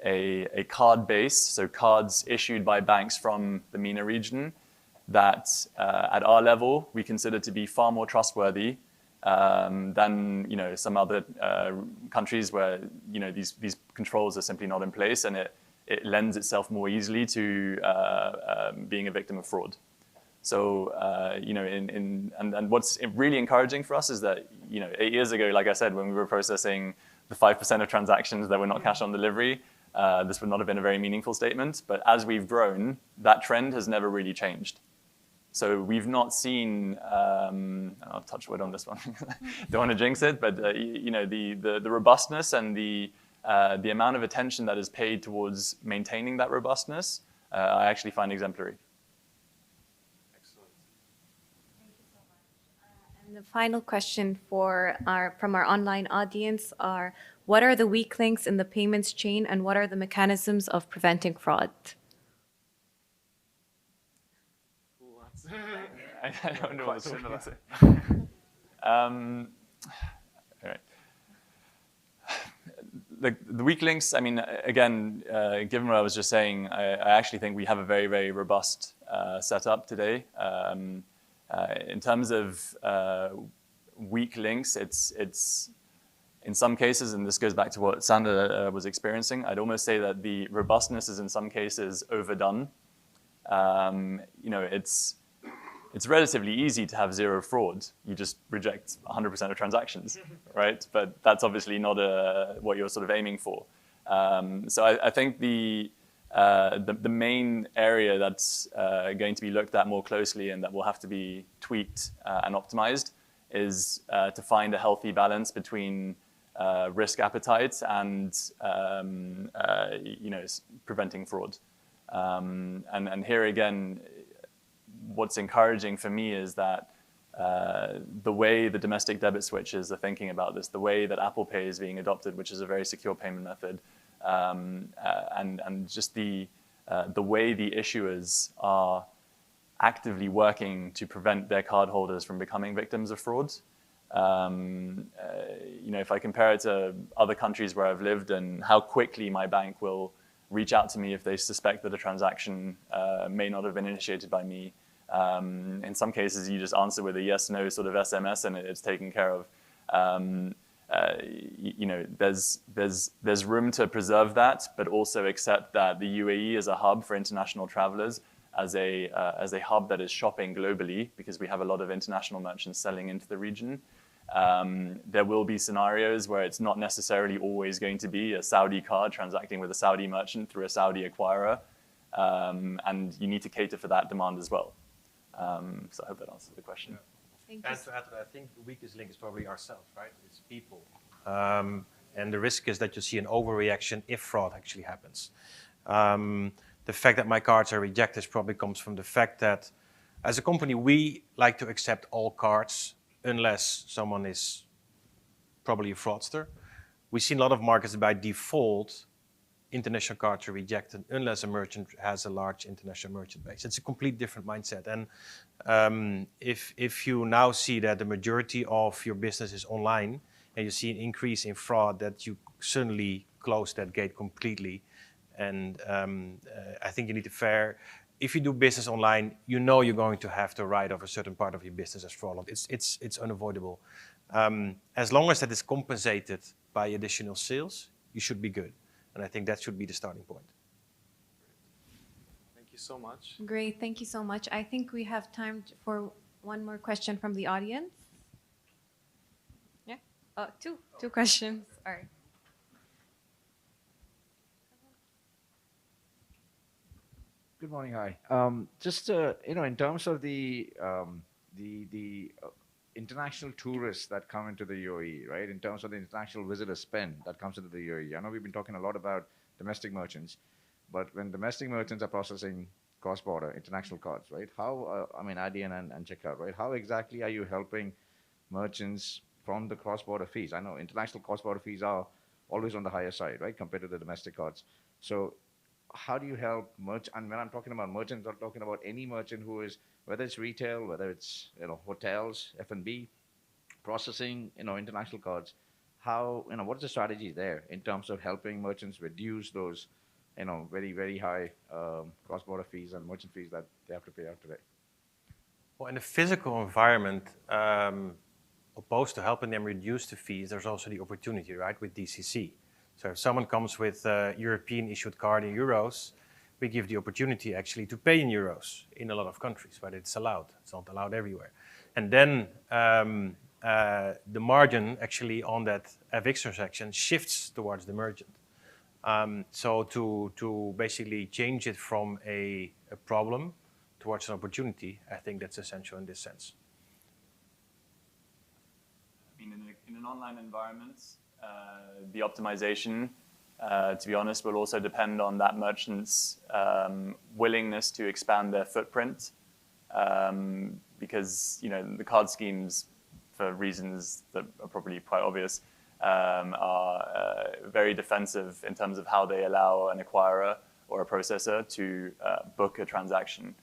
a card base, so cards issued by banks from the MENA region that at our level we consider to be far more trustworthy than some other countries where these controls are simply not in place, and it lends itself more easily to being a victim of fraud. So and what's really encouraging for us is that 8 years ago, like I said, when we were processing the 5% of transactions that were not cash on delivery, this would not have been a very meaningful statement. But as we've grown, that trend has never really changed. So we've not seen, I'll touch wood on this one, don't want to jinx it, but the robustness and the amount of attention that is paid towards maintaining that robustness, I actually find exemplary. Excellent. Thank you so much. And the final question from our online audience are, what are the weak links in the payments chain and what are the mechanisms of preventing fraud? I don't know what's similar. All right. The weak links, I mean, again, given what I was just saying, I actually think we have a very, very robust setup today. In terms of weak links, it's in some cases, and this goes back to what Sander was experiencing, I'd almost say that the robustness is in some cases overdone. It's relatively easy to have zero fraud. You just reject 100% of transactions, right? But that's obviously not what you're sort of aiming for. So I think the main area that's going to be looked at more closely and that will have to be tweaked and optimized is to find a healthy balance between risk appetite and preventing fraud. And here again, what's encouraging for me is that the way the domestic debit switches are thinking about this, the way that Apple Pay is being adopted, which is a very secure payment method, and just the way the issuers are actively working to prevent their cardholders from becoming victims of fraud. If I compare it to other countries where I've lived and how quickly my bank will reach out to me if they suspect that a transaction may not have been initiated by me. In some cases, you just answer with a yes/no sort of SMS, and it's taken care of. There's room to preserve that, but also accept that the UAE is a hub for international travelers, as a hub that is shopping globally, because we have a lot of international merchants selling into the region. There will be scenarios where it's not necessarily always going to be a Saudi card transacting with a Saudi merchant through a Saudi acquirer, and you need to cater for that demand as well. So I hope that answers the question. Yeah. Thank you. And to add to that, I think the weakest link is probably ourselves, right? It's people. And the risk is that you see an overreaction if fraud actually happens. The fact that my cards are rejected probably comes from the fact that as a company, we like to accept all cards unless someone is probably a fraudster. We see a lot of markets by default, international cards are rejected unless a merchant has a large international merchant base. It's a complete different mindset. And if you now see that the majority of your business is online and you see an increase in fraud, that you suddenly close that gate completely. And I think you need to if you do business online, you know you're going to have to write off a certain part of your business as fraudulent. It's unavoidable. As long as that is compensated by additional sales, you should be good. And I think that should be the starting point. Thank you so much. Great, thank you so much. I think we have time for one more question from the audience. Yeah, two questions. All right. Good morning. Hi. Just in terms of the international tourists that come into the UAE, right? In terms of the international visitor spend that comes into the UAE. I know we've been talking a lot about domestic merchants, but when domestic merchants are processing cross-border international cards, right? How Adyen and checkout, right? How exactly are you helping merchants from the cross-border fees? I know international cross-border fees are always on the higher side, right, compared to the domestic cards. So how do you help and when I'm talking about merchants, I'm talking about any merchant who is, whether it's retail, whether it's hotels, F&B, processing, international cards. How, what's the strategy there in terms of helping merchants reduce those, very, very high cross-border fees and merchant fees that they have to pay out today? Well, in a physical environment, opposed to helping them reduce the fees, there's also the opportunity, right, with DCC. So if someone comes with a European issued card in euros, we give the opportunity actually to pay in euros in a lot of countries, but it's allowed. It's not allowed everywhere. And then the margin actually on that FX transaction shifts towards the merchant. So to basically change it from a problem towards an opportunity, I think that's essential in this sense. I mean, in an online environment, the optimization, to be honest, will also depend on that merchant's willingness to expand their footprint, because the card schemes, for reasons that are probably quite obvious, are very defensive in terms of how they allow an acquirer or a processor to book a transaction.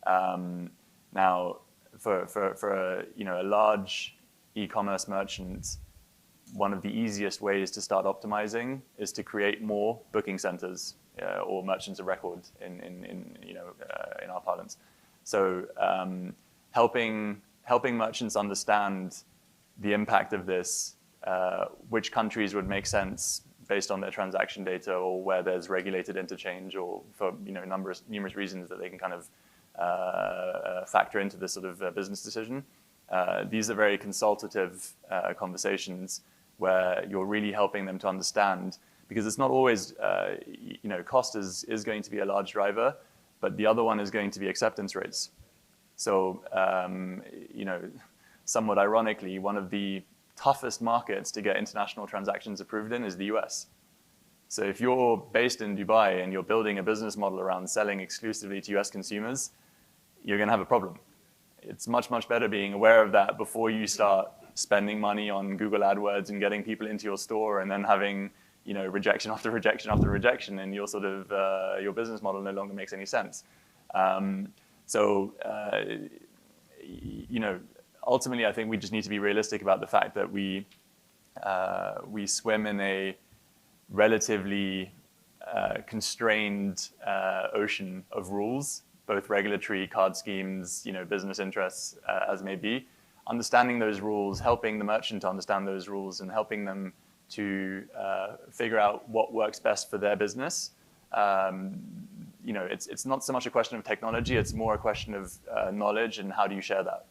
Now, for a large e-commerce merchant, one of the easiest ways to start optimizing is to create more booking centers or merchants of record in our parlance. So helping merchants understand the impact of this, which countries would make sense based on their transaction data, or where there's regulated interchange, or for numerous reasons that they can kind of factor into this sort of business decision. These are very consultative conversations where you're really helping them to understand, because it's not always, cost is going to be a large driver, but the other one is going to be acceptance rates. So, somewhat ironically, one of the toughest markets to get international transactions approved in is the US. So if you're based in Dubai and you're building a business model around selling exclusively to US consumers, you're going to have a problem. It's much, much better being aware of that before you start spending money on Google AdWords and getting people into your store, and then having rejection after rejection after rejection, and your sort of your business model no longer makes any sense. Ultimately, I think we just need to be realistic about the fact that we swim in a relatively constrained ocean of rules, both regulatory, card schemes, business interests, as may be. Understanding those rules, helping the merchant to understand those rules, and helping them to figure out what works best for their business. It's not so much a question of technology, it's more a question of knowledge, and how do you share that.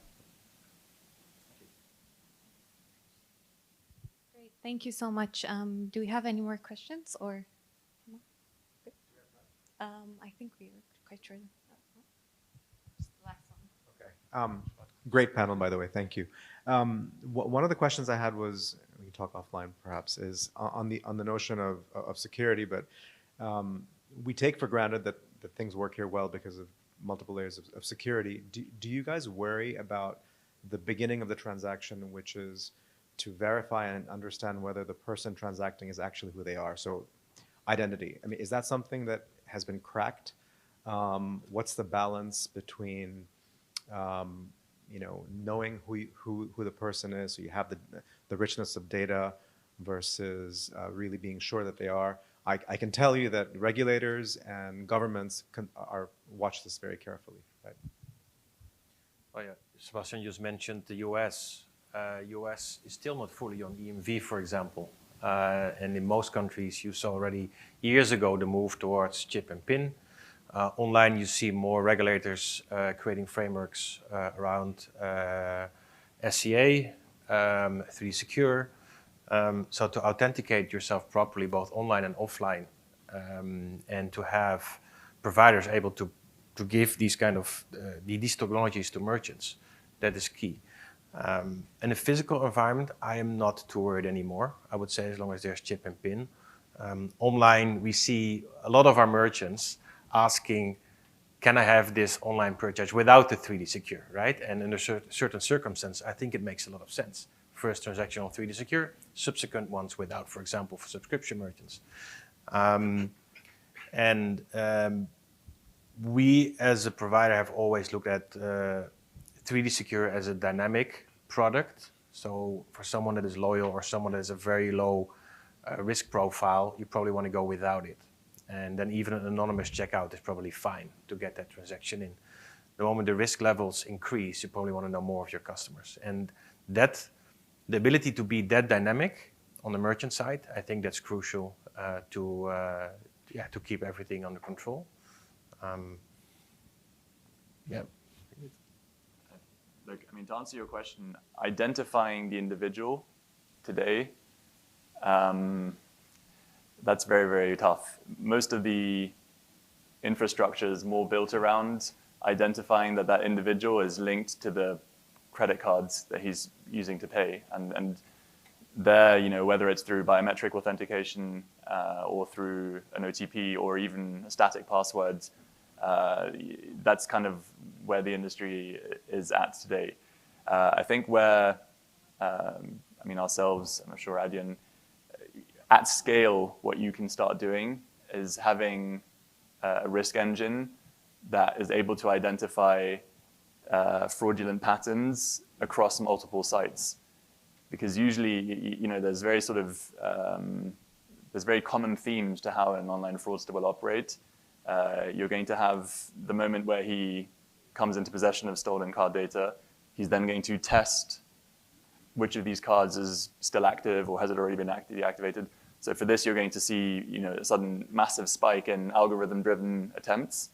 Great, thank you so much. Do we have any more questions, or? I think we were quite sure. Just the last one. Okay. Great panel, by the way. Thank you. One of the questions I had was, we can talk offline perhaps, is on the notion of security. But we take for granted that things work here well because of multiple layers of security. Do you guys worry about the beginning of the transaction, which is to verify and understand whether the person transacting is actually who they are? So identity. I mean, is that something that has been cracked? What's the balance between knowing who the person is, so you have the richness of data, versus really being sure that they are? I can tell you that regulators and governments watch this very carefully, right? Oh yeah, Sebastian just mentioned the US. US is still not fully on EMV, for example. And in most countries, you saw already years ago the move towards chip and PIN. Online, you see more regulators creating frameworks around SCA, 3D Secure. So to authenticate yourself properly, both online and offline, and to have providers able to give these kind of these technologies to merchants, that is key. In a physical environment, I am not too worried anymore. I would say as long as there's chip and PIN. Online, we see a lot of our merchants asking, can I have this online purchase without the 3D Secure, right? And in a certain circumstance, I think it makes a lot of sense. First transaction on 3D Secure, subsequent ones without, for example, for subscription merchants. We as a provider have always looked at 3D Secure as a dynamic product. So for someone that is loyal or someone that has a very low risk profile, you probably want to go without it. And then even an anonymous checkout is probably fine to get that transaction in. The moment the risk levels increase, you probably want to know more of your customers. And that, the ability to be that dynamic on the merchant side, I think that's crucial to keep everything under control. Yeah. Look, I mean, to answer your question, identifying the individual today, that's very, very tough. Most of the infrastructure is more built around identifying that that individual is linked to the credit cards that he's using to pay. And there, you know, whether it's through biometric authentication or through an OTP or even static passwords, that's kind of where the industry is at today. I think where, I mean, ourselves, I'm sure Adyen, at scale, what you can start doing is having a risk engine that is able to identify fraudulent patterns across multiple sites. Because usually, you know, there's very sort of, there's very common themes to how an online fraudster will operate. You're going to have the moment where he comes into possession of stolen card data. He's then going to test which of these cards is still active or has it already been deactivated. So for this, you're going to see, you know, a sudden massive spike in algorithm-driven attempts.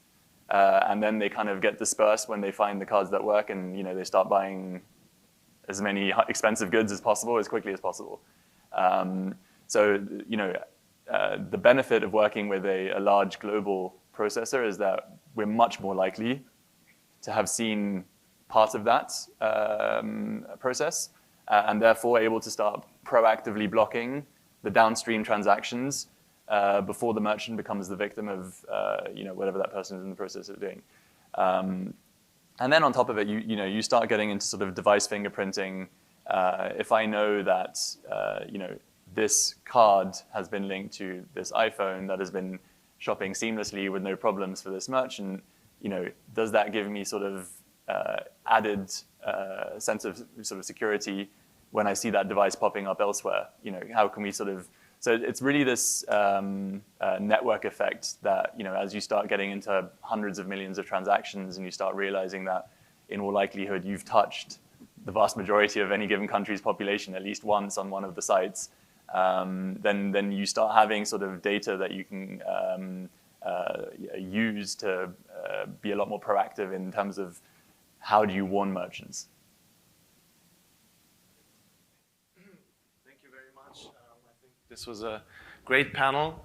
And then they kind of get dispersed when they find the cards that work and, you know, they start buying as many expensive goods as possible, as quickly as possible. So, you know, the benefit of working with a large global processor is that we're much more likely to have seen part of that process and therefore able to start proactively blocking the downstream transactions before the merchant becomes the victim of you know, whatever that person is in the process of doing. And then on top of it, you know, you start getting into sort of device fingerprinting. If I know that you know, this card has been linked to this iPhone that has been shopping seamlessly with no problems for this merchant, you know, does that give me sort of added sense of sort of security when I see that device popping up elsewhere? You know, how can we sort of, so it's really this network effect that, you know, as you start getting into hundreds of millions of transactions and you start realizing that in all likelihood you've touched the vast majority of any given country's population at least once on one of the sites, then you start having sort of data that you can use to be a lot more proactive in terms of how do you warn merchants. Thank you very much. I think this was a great panel,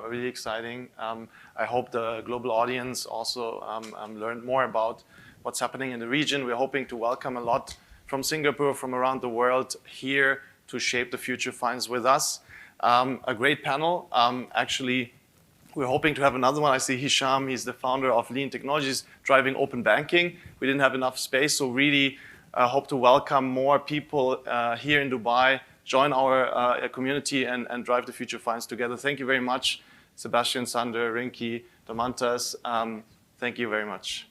really exciting. I hope the global audience also learned more about what's happening in the region. We're hoping to welcome a lot from Singapore, from around the world here to shape the future finance with us. A great panel. Actually, we're hoping to have another one. I see Hisham, he's the founder of Lean Technologies, driving open banking. We didn't have enough space, so really hope to welcome more people here in Dubai, join our community and drive the future finance together. Thank you very much, Sebastian, Sander, Rinki, Daumantas. Thank you very much.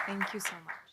Thank you so much.